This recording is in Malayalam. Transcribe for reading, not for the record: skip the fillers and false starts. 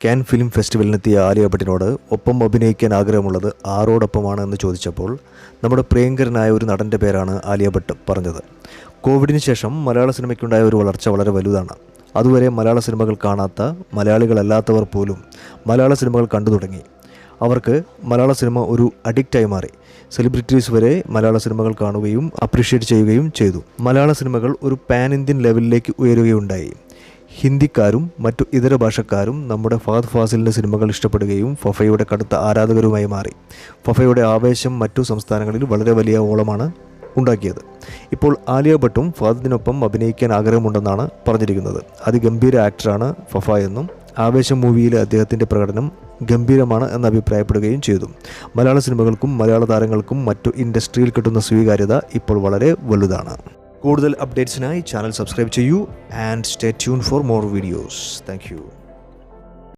കാൻ ഫിലിം ഫെസ്റ്റിവലിനെത്തിയ ആലിയ ഭട്ടിനോട് ഒപ്പം അഭിനയിക്കാൻ ആഗ്രഹമുള്ളത് ആരോടൊപ്പമാണ് എന്ന് ചോദിച്ചപ്പോൾ നമ്മുടെ പ്രിയങ്കരനായ ഒരു നടൻ്റെ പേരാണ് ആലിയ ഭട്ട് പറഞ്ഞത്. കോവിഡിന് ശേഷം മലയാള സിനിമയ്ക്കുണ്ടായ ഒരു വളർച്ച വളരെ വലുതാണ്. അതുവരെ മലയാള സിനിമകൾ കാണാത്ത മലയാളികളല്ലാത്തവർ പോലും മലയാള സിനിമകൾ കണ്ടു തുടങ്ങി. അവർക്ക് മലയാള സിനിമ ഒരു അഡിക്റ്റായി മാറി. സെലിബ്രിറ്റീസ് വരെ മലയാള സിനിമകൾ കാണുകയും അപ്രീഷിയേറ്റ് ചെയ്യുകയും ചെയ്തു. മലയാള സിനിമകൾ ഒരു പാൻ ഇന്ത്യൻ ലെവലിലേക്ക് ഉയരുകയുണ്ടായി. ഹിന്ദിക്കാരും മറ്റു ഇതര ഭാഷക്കാരും നമ്മുടെ ഫഹദ് ഫാസിലിൻ്റെ സിനിമകൾ ഇഷ്ടപ്പെടുകയും ഫഫയുടെ കടുത്ത ആരാധകരുമായി മാറി. ഫഫയുടെ ആവേശം മറ്റു സംസ്ഥാനങ്ങളിൽ വളരെ വലിയ ഓളമാണ് ഉണ്ടാക്കിയത്. ഇപ്പോൾ ആലിയ ഭട്ടും ഫഹദിനൊപ്പം അഭിനയിക്കാൻ ആഗ്രഹമുണ്ടെന്നാണ് പറഞ്ഞിരിക്കുന്നത്. അതിഗംഭീര ആക്ടറാണ് ഫഫ എന്നും ആവേശം മൂവിയിലെ അദ്ദേഹത്തിൻ്റെ പ്രകടനം ഗംഭീരമാണ് എന്ന് അഭിപ്രായപ്പെടുകയും ചെയ്തു. മലയാള സിനിമകൾക്കും മലയാള താരങ്ങൾക്കും മറ്റു ഇൻഡസ്ട്രിയിൽ കിട്ടുന്ന സ്വീകാര്യത ഇപ്പോൾ വളരെ വലുതാണ്. കൂടുതൽ അപ്ഡേറ്റ്സിനായി ചാനൽ സബ്സ്ക്രൈബ് ചെയ്യൂ and stay tune for more videos. Thank you.